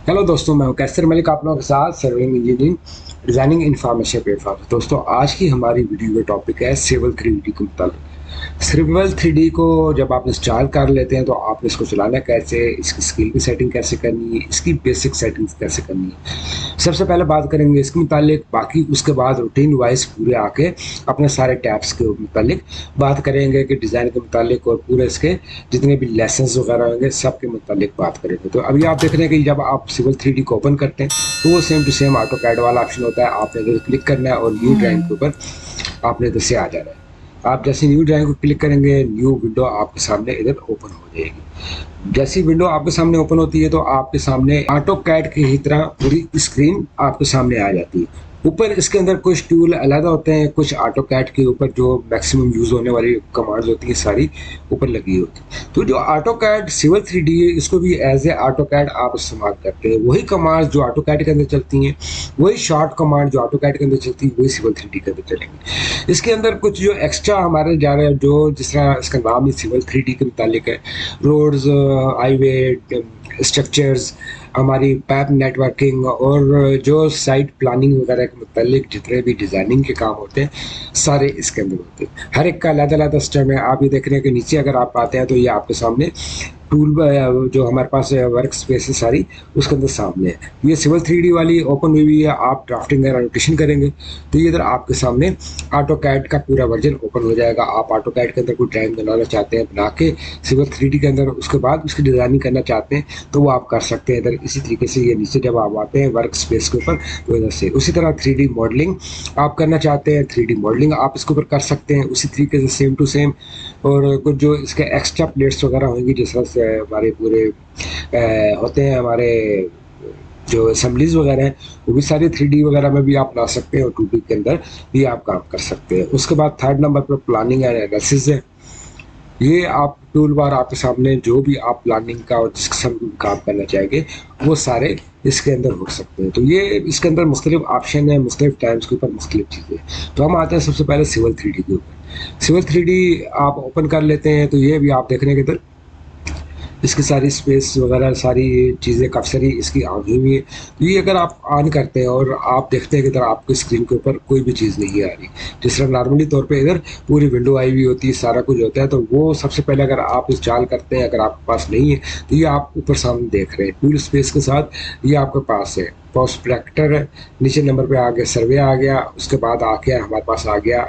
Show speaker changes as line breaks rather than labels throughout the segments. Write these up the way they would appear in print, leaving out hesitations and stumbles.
Hello दोस्तों, मैं हूं कैसर मलिक आप लोगों के साथ serving engineering designing information platform. दोस्तों, आज की हमारी वीडियो का टॉपिक है सिविल 3D के मुताबिक। सिविल 3D को जब आप इंस्टॉल कर लेते हैं तो आप इसको चलाना कैसे, इसकी स्किल की सेटिंग कैसे करनी है, इसकी बेसिक सेटिंग्स कैसे करनी है, सबसे पहले बात करेंगे इसके मुतालिक। बाकी उसके बाद रूटीन वाइज पूरे आके अपने सारे टैब्स के मुतालिक बात करेंगे कि डिज़ाइन के मुतालिक, और पूरे इसके जितने भी लेसन्स वगैरह होंगे सब के मुतालिक बात करेंगे। तो अभी आप देख रहे हैं कि जब आप सिविल 3D को ओपन करते हैं तो वो same to same auto CAD वाला ऑप्शन होता है। आपने इधर क्लिक करना है और न्यू ड्राइंग के ऊपर आपने इधर से आ जाना है। आप जैसे न्यू ड्राइंग को क्लिक करेंगे, न्यू विंडो आपके सामने इधर ओपन हो जाएगी। जैसी विंडो आपके सामने ओपन होती है तो आपके सामने ऑटो कैड की ही तरह पूरी स्क्रीन आपके सामने आ जाती है। ऊपर इसके अंदर कुछ टूल अलग होते हैं, कुछ ऑटो कैड के ऊपर जो मैक्सिमम यूज होने वाली कमांड्स होती हैं सारी ऊपर लगी होती है। तो जो ऑटो कैड सिविल 3D है, इसको भी एज ए ऑटो कैड आप इस्तेमाल करते हैं। वही कमांड्स जो ऑटो कैड के अंदर चलती हैं, वही शॉर्ट कमांड जो ऑटो कैड के अंदर चलती है, वही सिविल 3D के अंदर चलेंगी। इसके अंदर कुछ जो एक्स्ट्रा हमारे जा रहे हैं, जो जिस तरह इसका नाम ही सिविल 3D के मुतालिक है, रोड्स, हाईवे, स्ट्रक्चर्स, हमारी पैप नेटवर्किंग और जो साइट प्लानिंग वगैरह के मुतालिक जितने भी डिज़ाइनिंग के काम होते हैं सारे इसके अंदर होते हैं। हर एक का अलग-अलग सिस्टम है। आप ये देख रहे हैं कि नीचे अगर आप आते हैं तो ये आपके सामने टूल जो हमारे पास वर्क स्पेस है सारी उसके अंदर सामने है। ये सिविल 3D वाली ओपन हुई है। आप ड्राफ्टिंग और एनोटेशन करेंगे तो ये इधर आपके सामने ऑटो कैड का पूरा वर्जन ओपन हो जाएगा। आप ऑटो कैड के अंदर कोई ड्राइंग बनाना चाहते हैं बना के सिविल 3D के अंदर, उसके बाद उसकी डिज़ाइनिंग करना चाहते हैं तो वो आप कर सकते हैं इधर। इसी तरीके से ये नीचे जब आप आते हैं वर्क स्पेस के ऊपर तो इधर से उसी तरह 3D मॉडलिंग आप करना चाहते हैं, 3D मॉडलिंग आप इसके ऊपर कर सकते हैं उसी तरीके से सेम टू सेम। और कुछ जो इसके एक्स्ट्रा प्लेट्स वगैरह होंगी जिस तरह से हमारे पूरे होते हैं, हमारे जो असेंबलीज वगैरह हैं वो भी सारी 3D वगैरह में भी आप ला सकते हैं और 2D के अंदर भी आप काम कर सकते हैं। उसके बाद थर्ड नंबर पर प्लानिंग एंड एनालिसिस है। ये आप टूल बार आपके सामने जो भी आप प्लानिंग का और जिस किस्म का काम करना चाहेंगे वो सारे इसके अंदर हो सकते हैं। तो ये इसके अंदर मुख्तलिफ ऑप्शन है, मुख्तलिफ टाइम्स के ऊपर मुख्तलिफ चीज़ें। तो हम आते हैं सबसे पहले सिविल 3D के ऊपर। सिविल 3D आप ओपन कर लेते हैं तो ये भी आप देख रहे हैं कि इधर इसकी सारी स्पेस वगैरह सारी चीज़ें काफ़ी सारी इसकी ऑन हुई है। तो ये अगर आप ऑन करते हैं और आप देखते हैं कि इधर आपकी स्क्रीन के ऊपर कोई भी चीज़ नहीं आ रही, जिस तरह नॉर्मली तौर पे इधर पूरी विंडो आई हुई होती है, सारा कुछ होता है, तो वो सबसे पहले अगर आप इंस्टॉल करते हैं, अगर आपके पास नहीं है तो ये आप ऊपर सामने देख रहे हैं टूल स्पेस के साथ ये आपके पास है। प्रोस्पेक्टर है, नीचे नंबर पे आ गया सर्वे आ गया, उसके बाद आ गया हमारे पास आ गया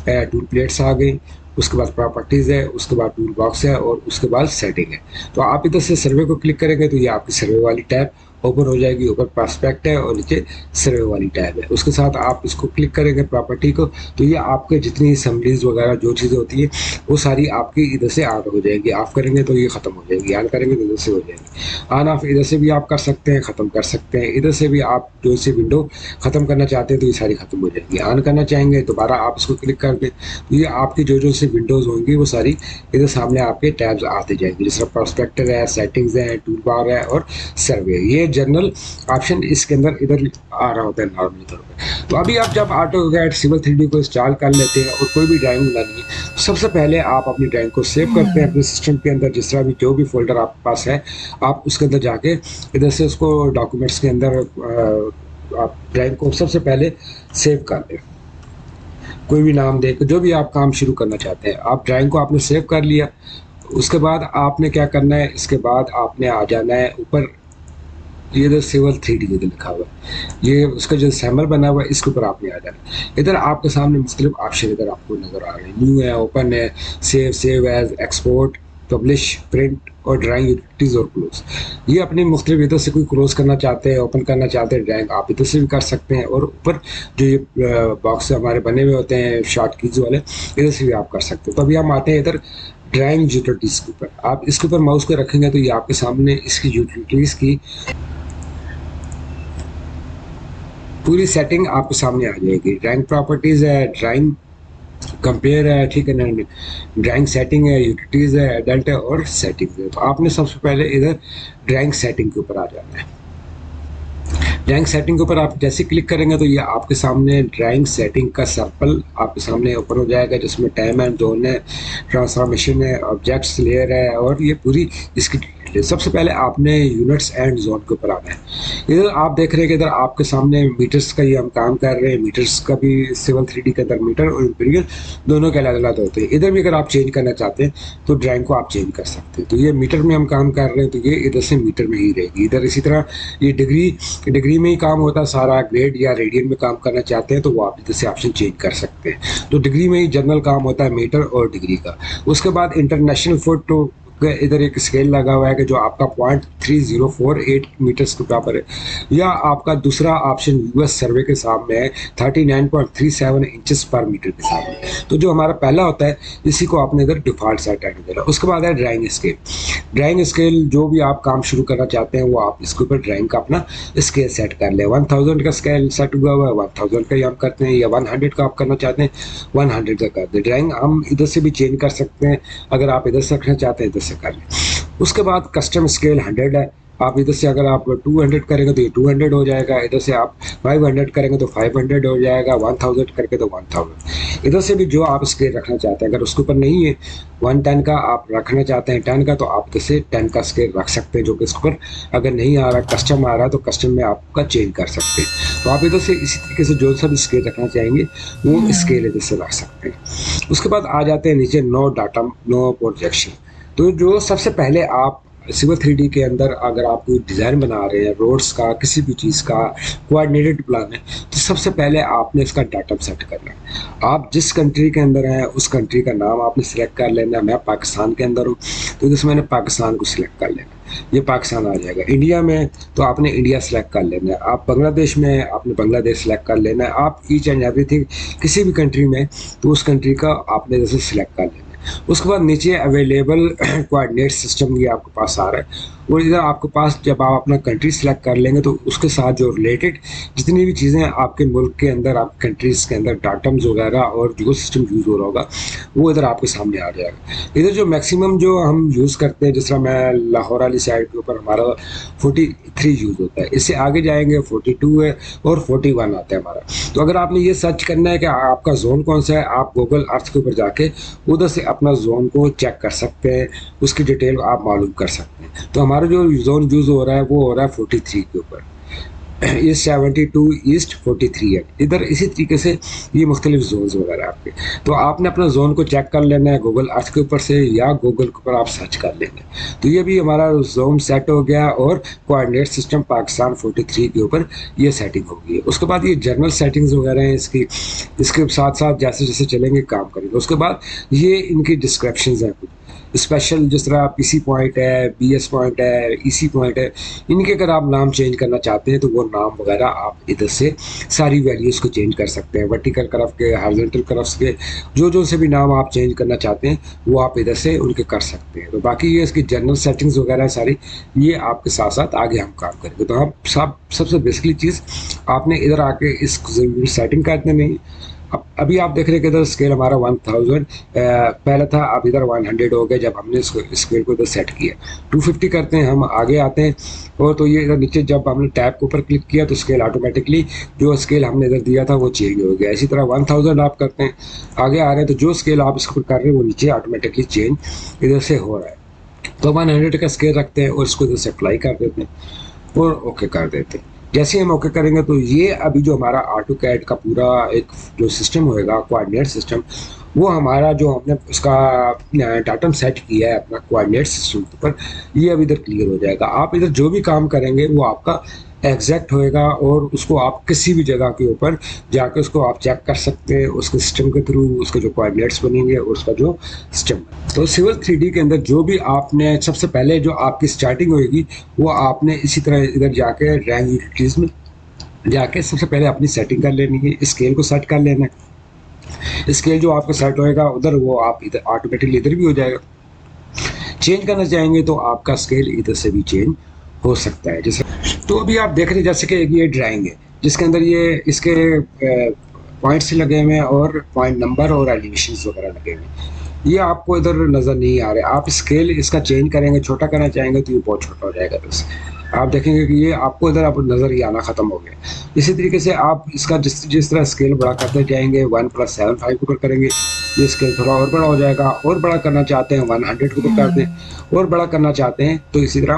टूल प्लेट्स आ गई, उसके बाद प्रॉपर्टीज़ है, उसके बाद टूल बॉक्स है और उसके बाद सेटिंग है। तो आप इधर से सर्वे को क्लिक करेंगे तो ये आपकी सर्वे वाली टैब ओपन हो जाएगी। ऊपर प्रॉस्पेक्ट है और नीचे सर्वे वाली टैब है। उसके साथ आप इसको क्लिक करेंगे प्रॉपर्टी को तो ये आपके जितनी असम्बलीज वगैरह जो चीज़ें होती है वो सारी आपकी इधर से ऑन हो जाएगी। ऑफ करेंगे तो ये ख़त्म हो जाएगी, ऑन करेंगे तो इधर से हो जाएगी। ऑन ऑफ इधर से भी आप कर सकते हैं, ख़त्म कर सकते हैं। इधर से भी आप जो सी विंडो ख़त्म करना चाहते हैं तो ये सारी ख़त्म हो जाएगी। ऑन करना चाहेंगे दोबारा आप इसको क्लिक कर दें तो ये आपकी जो जो सी विंडोज़ होंगी वो सारी इधर सामने आपके टैब्स आते जाएंगे। जैसे प्रोस्पेक्टर है, सेटिंग्स है, टूल बार है और सर्वे। ये जनरल ऑप्शन इसके अंदर इधर आ रहा होता है नॉर्मली तौर पे। तो अभी आप जब ऑटो कैड सिविल 3D को इंस्टॉल कर लेते हैं और कोई भी ड्राइंग बनानी है तो सबसे पहले आप अपनी ड्राइंग को सेव करते हैं अपने सिस्टम के अंदर। जिस तरह भी जो भी फोल्डर आपके पास है आप उसके अंदर जाके इधर से उसको डॉक्यूमेंट्स के अंदर आप ड्राइंग को सबसे पहले सेव कर लें। कोई भी नाम दे जो भी आप काम शुरू करना चाहते हैं, आप ड्राइंग को आपने सेव कर लिया। उसके बाद आपने क्या करना है, इसके बाद आपने आ जाना है ऊपर, ये इधर सिविल 3D इधर लिखा हुआ है, ये उसका जो सैम्पल बना हुआ है इसके ऊपर आपने आ जाना। इधर आपके सामने मुख्तलिफ ऑप्शन इधर आपको नज़र आ रहे हैं। न्यू है, ओपन है, save, save as, export, publish, print और ड्राइंग यूटिलिटीज़ और क्लोज। ये अपनी मुख्तलिफ इधर से कोई क्लोज करना चाहते हैं, ओपन करना चाहते हैं ड्राइंग, आप इधर से भी कर सकते हैं। और ऊपर जो ये बॉक्स हमारे बने हुए होते हैं शॉर्ट कीज वाले, इधर से भी आप कर सकते हैं। तो अभी हम आते हैं इधर ड्राइंग यूटिलिटीज़ के ऊपर। आप इसके ऊपर माउस को रखेंगे तो ये आपके सामने इसकी यूटिलिटीज़ की पूरी सेटिंग आपके सामने आ जाएगी। ड्राइंग प्रॉपर्टीज़ है, ड्राइंग कंपेयर है, ठीक है ना, ड्राइंग सेटिंग है, यूटिलिटीज़ है, एडल्ट है और सेटिंग है। तो आपने सबसे पहले इधर ड्राइंग सेटिंग के ऊपर आ जाना है। ड्राइंग सेटिंग के ऊपर आप जैसे क्लिक करेंगे तो ये आपके सामने ड्राइंग सेटिंग का सर्कल आपके सामने ओपन हो जाएगा, जिसमें टाइम एंड जोन है, ट्रांसफॉर्मेशन है, ऑब्जेक्ट्स लेयर है और ये पूरी इसकी डिटेल है। सबसे पहले आपने यूनिट्स एंड जोन के ऊपर आना है। इधर आप देख रहे हैं कि इधर आपके सामने मीटर्स का ही हम काम कर रहे हैं। मीटर्स का भी सिविल 3D के अंदर मीटर और इंपीरियल दोनों के अलग अलग होते हैं। इधर भी अगर आप चेंज करना चाहते हैं तो ड्राइंग को आप चेंज कर सकते हैं। तो ये मीटर में हम काम कर रहे हैं, तो ये इधर से मीटर में ही रहेगी। इधर इसी तरह ये डिग्री में ही काम होता है सारा। ग्रेड या रेडियन में काम करना चाहते हैं तो वो आप इधर से ऑप्शन चेंज कर सकते हैं। तो डिग्री में ही जनरल काम होता है मीटर और डिग्री का। उसके बाद इंटरनेशनल फुट, तो इधर एक स्केल लगा हुआ है कि जो आपका 0.3048 मीटर्स के बराबर है, या आपका दूसरा ऑप्शन यूएस सर्वे के सामने है 39.37 इंचेस पर मीटर के सामने। तो जो हमारा पहला होता है इसी को आपने इधर डिफॉल्ट सेट रहने देना। उसके बाद है ड्राइंग स्केल। ड्राइंग स्केल जो भी आप काम शुरू करना चाहते हैं वो आप इसके ऊपर ड्राइंग का अपना स्केल सेट कर ले। 1000 का स्केल सेट हुआ हुआ है, 1000 का ही हम करते हैं, या 100 का आप करना चाहते हैं 100 का करते हैं। ड्राइंग हम इधर से भी चेंज कर सकते हैं, अगर आप इधर से रखना चाहते हैं इधर से कर लें। उसके बाद कस्टम स्केल 100 है। आप इधर से अगर आप 200 करेंगे तो ये 200 हो जाएगा, इधर से आप 500 करेंगे तो 500 हो जाएगा, 1000 करके तो 1000। इधर से भी जो आप स्केल रखना चाहते हैं, अगर उसके ऊपर नहीं है 110 का आप रखना चाहते हैं 10 का, तो आप इधर से 10 का स्केल रख सकते हैं, जो कि इसके ऊपर अगर नहीं आ रहा कस्टम आ रहा है तो कस्टम में आपका चेंज कर सकते हैं। तो आप इधर से इसी तरीके से जो सा भी स्केल रखना चाहेंगे वो स्केल इधर से रख सकते हैं। उसके बाद आ जाते हैं नीचे नो डाटा नो प्रोजेक्शन। तो जो सबसे पहले आप सिविल 3D के अंदर अगर आप कोई डिज़ाइन बना रहे हैं रोड्स का, किसी भी चीज़ का कोऑर्डिनेटेड प्लान है, तो सबसे पहले आपने इसका डाटा सेट करना है। आप जिस कंट्री के अंदर हैं उस कंट्री का नाम आपने सिलेक्ट कर लेना है। मैं पाकिस्तान के अंदर हूँ तो इसमें मैंने पाकिस्तान को सिलेक्ट कर लेना, ये पाकिस्तान आ जाएगा। इंडिया में तो आपने इंडिया सेलेक्ट कर लेना है। आप बांग्लादेश में आपने बांग्लादेश सेलेक्ट कर लेना है। आप ईच एंड एवरीथिंग किसी भी कंट्री में तो उस कंट्री का आपने जैसे सिलेक्ट कर लेना है। उसके बाद नीचे अवेलेबल कोऑर्डिनेट सिस्टम ये आपके पास आ रहा है, और इधर आपके पास जब आप अपना कंट्री सेलेक्ट कर लेंगे तो उसके साथ जो रिलेटेड जितनी भी चीज़ें आपके मुल्क के अंदर, आपके कंट्रीज़ के अंदर डाटम्स वगैरह और जो सिस्टम यूज़ हो रहा होगा वो इधर आपके सामने आ जाएगा। इधर जो मैक्सिमम जो हम यूज़ करते हैं, जिस तरह मैं लाहौर वाली साइड के ऊपर हमारा 43 यूज़ होता है, इससे आगे जाएंगे 42 है और 41 आता है हमारा। तो अगर आपने ये सर्च करना है कि आपका जोन कौन सा है, आप गूगल अर्थ के ऊपर जाके उधर से अपना जोन को चेक कर सकते हैं, उसकी डिटेल आप मालूम कर सकते हैं। तो हमारा जो जोन यूज़ हो रहा है वो हो रहा है 43 के ऊपर, ईस्ट 72 ईस्ट 43 है। इधर इसी तरीके से ये मुख्तलिफ जोन्स वगैरह आपके। तो आपने अपना जोन को चेक कर लेना है गूगल अर्थ के ऊपर से, या गूगल के ऊपर आप सर्च कर लेंगे। तो ये भी हमारा जोन सेट हो गया और कोऑर्डिनेट सिस्टम पाकिस्तान 43 के ऊपर ये सेटिंग हो गई है। उसके बाद ये जनरल सेटिंग्स वगैरह हैं इसकी, इसके साथ साथ जैसे जैसे चलेंगे काम करेंगे। उसके बाद ये इनकी डिस्क्रिप्शंस हैं कुछ स्पेशल, जिस तरह पीसी पॉइंट है, बीएस पॉइंट है, ईसी पॉइंट है, इनके अगर आप नाम चेंज करना चाहते हैं तो वो नाम वगैरह आप इधर से सारी वैल्यूज़ को चेंज कर सकते हैं। वर्टिकल कर्व के, हॉरिजॉन्टल कर्व्स के, जो से भी नाम आप चेंज करना चाहते हैं वो आप इधर से उनके कर सकते हैं। तो बाकी ये इसकी जनरल सेटिंग्स वगैरह सारी ये आपके साथ साथ आगे हम काम करेंगे। तो आप सबसे बेसिकली चीज़ आपने इधर आके इस सेटिंग कर देनी है। अभी आप देख रहे हैं कि इधर स्केल हमारा 1000 पहले था, अब इधर 100 हो गया जब हमने इसको स्केल को इधर सेट किया। 250 करते हैं, हम आगे आते हैं, और तो ये इधर नीचे जब हमने टैब के ऊपर क्लिक किया तो स्केल ऑटोमेटिकली जो स्केल हमने इधर दिया था वो चेंज हो गया। इसी तरह 1000 आप करते हैं, आगे आ रहे हैं तो जो स्केल आप इसको कर रहे हैं वो नीचे ऑटोमेटिकली चेंज इधर से हो रहा है। तो 100 का स्केल रखते हैं और इसको इधर से अप्लाई कर देते हैं और ओके कर देते हैं। जैसे हम ओके करेंगे तो ये अभी जो हमारा AutoCAD का पूरा एक जो सिस्टम होएगा कोऑर्डिनेट सिस्टम, वो हमारा जो हमने उसका डाटम सेट किया है अपना कोऑर्डिनेट सिस्टम पर, ये अभी इधर क्लियर हो जाएगा। आप इधर जो भी काम करेंगे वो आपका एग्जैक्ट होएगा और उसको आप किसी भी जगह के ऊपर जाके उसको आप चेक कर सकते हैं उसके सिस्टम के थ्रू, उसके जो कोऑर्डिनेट्स बनेंगे और उसका जो सिस्टम। तो सिविल 3D के अंदर जो भी आपने सबसे पहले जो आपकी स्टार्टिंग होएगी वो आपने इसी तरह इधर जाके ड्राइंग यूटिलिटीज़ में जाके सबसे पहले अपनी सेटिंग कर लेनी है, स्केल को सेट कर लेना है। स्केल जो आपका सेट होएगा उधर वो आप इधर ऑटोमेटिकली इधर भी हो जाएगा। चेंज करना चाहेंगे तो आपका स्केल इधर से भी चेंज हो सकता है। जैसे तो अभी आप देख रहे हैं जैसे कि ये ड्राइंग है जिसके अंदर ये इसके पॉइंट्स लगे हुए हैं और पॉइंट नंबर और एलिवेशंस वगैरह लगे हुए हैं, ये आपको इधर नज़र नहीं आ रहे। आप स्केल इसका चेंज करेंगे, छोटा करना चाहेंगे तो ये बहुत छोटा हो जाएगा। बस आप देखेंगे कि ये आपको इधर आप नज़र ही आना ख़त्म हो गया। इसी तरीके से आप इसका जिस तरह स्केल बड़ा करते जाएंगे 1+75 के ऊपर करेंगे, ये स्केल थोड़ा और बड़ा हो जाएगा। और बड़ा करना चाहते हैं 100 के ऊपर कर दें, और बड़ा करना चाहते हैं तो इसी तरह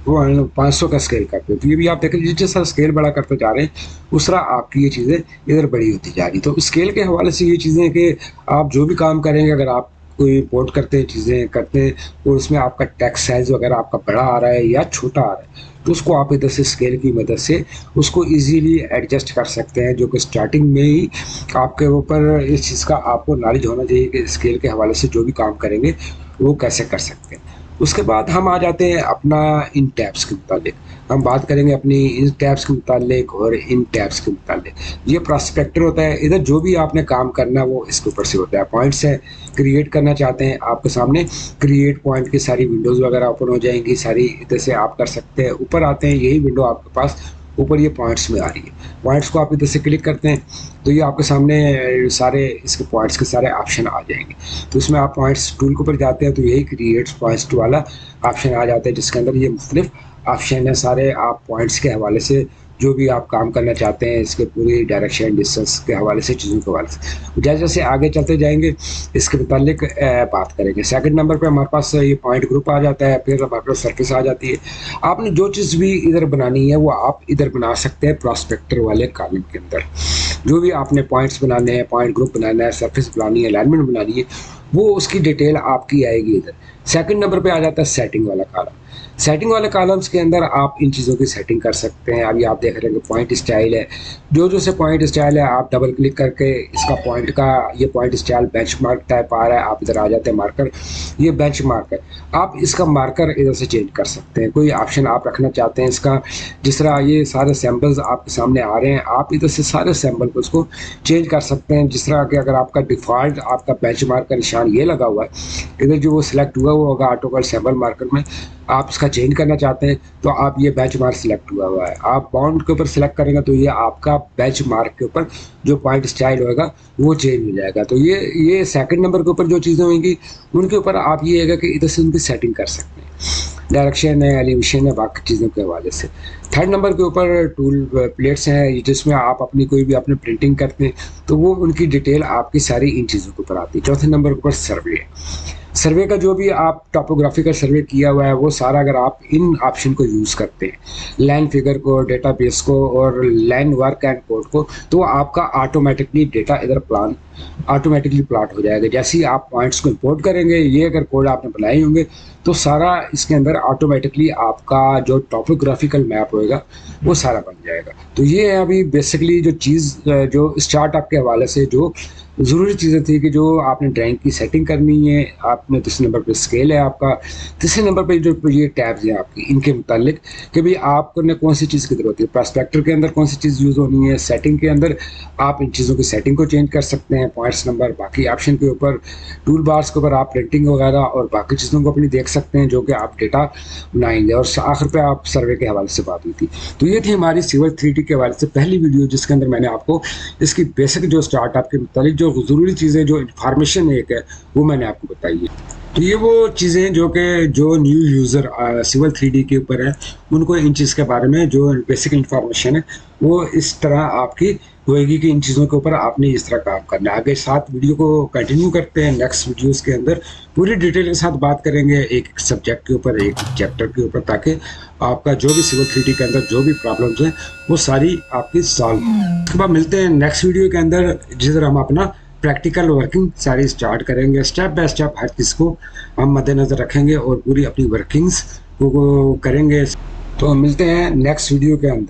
500 का स्केल करते हो, तो ये भी आप देखें जिस जैसा स्केल बड़ा करते जा रहे हैं उस तरह आपकी ये चीज़ें इधर बड़ी होती जा रही। तो स्केल के हवाले से ये चीज़ें कि आप जो भी काम करेंगे, अगर आप कोई इम्पोर्ट करते हैं, चीज़ें करते हैं और उसमें आपका टेक्स्ट साइज़ वगैरह आपका बड़ा आ रहा है या छोटा आ रहा है, तो उसको आप इधर से स्केल की मदद से उसको इजीली एडजस्ट कर सकते हैं, जो कि स्टार्टिंग में ही आपके ऊपर इस चीज़ का आपको नॉलेज होना चाहिए कि स्केल के हवाले से जो भी काम करेंगे वो कैसे कर सकते हैं। उसके बाद हम आ जाते हैं अपना इन टैब्स के मुतालिक। हम बात करेंगे अपनी इन टैब्स के मुतालिक और इन टैब्स के मुतालिक। ये प्रोस्पेक्टर होता है, इधर जो भी आपने काम करना है वो इसके ऊपर से होता है। पॉइंट्स है, क्रिएट करना चाहते हैं, आपके सामने क्रिएट पॉइंट की सारी विंडोज़ वगैरह ओपन हो जाएंगी, सारी इधर से आप कर सकते हैं। ऊपर आते हैं, यही विंडो आपके पास ऊपर ये पॉइंट्स में आ रही है। पॉइंट्स को आप इधर से क्लिक करते हैं तो ये आपके सामने सारे इसके पॉइंट्स के सारे ऑप्शन आ जाएंगे। तो इसमें आप पॉइंट्स टूल के ऊपर जाते हैं तो यही क्रिएट पॉइंट्स वाला ऑप्शन आ जाता है, जिसके अंदर ये मुख्तलिफ ऑप्शन है सारे। आप पॉइंट्स के हवाले से जो भी आप काम करना चाहते हैं, इसके पूरी डायरेक्शन डिस्टेंस के हवाले से, चीज़ों के हवाले से जैसे जैसे आगे चलते जाएंगे इसके मुतालिक बात करेंगे। सेकंड नंबर पे हमारे पास ये पॉइंट ग्रुप आ जाता है, फिर हमारे पास सरफेस आ जाती है। आपने जो चीज़ भी इधर बनानी है वो आप इधर बना सकते हैं प्रोस्पेक्टर वाले कॉलम के अंदर। जो भी आपने पॉइंट्स बनाने हैं, पॉइंट ग्रुप बनाना है, सरफेस बनानी है, अलाइनमेंट बनानी है, वो उसकी डिटेल आपकी आएगी इधर। सेकंड नंबर पे आ जाता है सेटिंग वाला कॉलम। सेटिंग वाले कॉलम्स के अंदर आप इन चीज़ों की सेटिंग कर सकते हैं। अभी आप देख रहे हैं कि पॉइंट स्टाइल है, जो से पॉइंट स्टाइल है आप डबल क्लिक करके इसका पॉइंट का ये पॉइंट स्टाइल बेंचमार्क टाइप आ रहा है, आप इधर आ जाते हैं मार्कर, ये बेंचमार्क है, आप इसका मार्कर इधर से चेंज कर सकते हैं। कोई ऑप्शन आप रखना चाहते हैं इसका, जिस तरह ये सारे सैम्पल्स आपके सामने आ रहे हैं, आप इधर से सारे सैम्पल को उसको चेंज कर सकते हैं। जिस तरह कि अगर आपका डिफ़ॉल्ट आपका बेंचमार्क का निशान ये लगा हुआ है, इधर जो वो सिलेक्ट हुआ होगा ऑटो सैम्पल मार्कर में, आप इसका चेंज करना चाहते हैं तो आप ये बेंचमार्क सिलेक्ट हुआ है, आप बाउंड के ऊपर सिलेक्ट करेंगे तो ये आपका बेंचमार्क के ऊपर जो पॉइंट स्टाइल होगा वो चेंज हो जाएगा। तो ये सेकंड नंबर के ऊपर जो चीज़ें होंगी उनके ऊपर आप ये है कि इधर से उनकी सेटिंग कर सकते हैं, डायरेक्शन है, एलिवेशन है, बाकी चीज़ों के हवाले से। थर्ड नंबर के ऊपर टूल प्लेट्स हैं, जिसमें आप अपनी कोई भी अपने प्रिंटिंग करते हैं तो वो उनकी डिटेल आपकी सारी इन चीज़ों के ऊपर आती है। चौथे नंबर के ऊपर सर्वे है। सर्वे का जो भी आप टॉपोग्राफिकल सर्वे किया हुआ है वो सारा अगर आप इन ऑप्शन को यूज़ करते हैं, लाइन फिगर को, डेटाबेस को और लाइन वर्क एंड कोड को, तो आपका ऑटोमेटिकली डेटा इधर प्लान ऑटोमेटिकली प्लॉट हो जाएगा। जैसे ही आप पॉइंट्स को इंपोर्ट करेंगे, ये अगर कोड आपने बनाए होंगे तो सारा इसके अंदर ऑटोमेटिकली आपका जो टॉपोग्राफिकल मैप होएगा वो सारा बन जाएगा। तो ये है अभी बेसिकली जो चीज़ जो स्टार्टअप के हवाले से जो ज़रूरी चीज़ें थी कि जो आपने ड्राइंग की सेटिंग करनी है, आपने दूसरे नंबर पे स्केल है आपका, तीसरे नंबर पे जो ये टैब्स हैं आपकी, इनके मुतालिक कि भाई आपने कौन सी चीज़ की ज़रूरत है, प्रोस्पेक्टर के अंदर कौन सी चीज़ यूज़ होनी है, सेटिंग के अंदर आप इन चीज़ों की सेटिंग को चेंज कर सकते हैं, पॉइंट्स नंबर, बाकी ऑप्शन के ऊपर, टूल बार्स के ऊपर आप प्रिंटिंग वगैरह और बाकी चीज़ों को अपनी देख सकते हैं जो कि आप डेटा बनाएंगे। और आखिर पे आप सर्वे के हवाले से बात हुई थी। तो ये थी हमारी सिविल 3D के हवाले से पहली वीडियो, जिसके अंदर मैंने आपको इसकी बेसिक जो स्टार्टअप के मुतालिक जो ज़रूरी चीज़ें, जो इन्फॉर्मेशन एक है वो मैंने आपको बताई है। तो ये वो चीज़ें जो न्यू यूज़र सिविल 3D के ऊपर है, उनको इन चीज़ के बारे में जो बेसिक इन्फॉर्मेशन है वो इस तरह आपकी होएगी कि इन चीज़ों के ऊपर आपने इस तरह काम करना है। आगे साथ वीडियो को कंटिन्यू करते हैं, नेक्स्ट वीडियोस के अंदर पूरी डिटेल के साथ बात करेंगे एक सब्जेक्ट के ऊपर, एक चैप्टर के ऊपर, ताकि आपका जो भी सिविल 3D के अंदर जो भी प्रॉब्लम्स हैं वो सारी आपकी सॉल्व। उसके बाद मिलते हैं नेक्स्ट वीडियो के अंदर, जिधर हम अपना प्रैक्टिकल वर्किंग सारी स्टार्ट करेंगे। स्टेप बाय स्टेप हर चीज़ को हम मद्देनज़र रखेंगे और पूरी अपनी वर्किंग्स को करेंगे। तो मिलते हैं नेक्स्ट वीडियो के अंदर।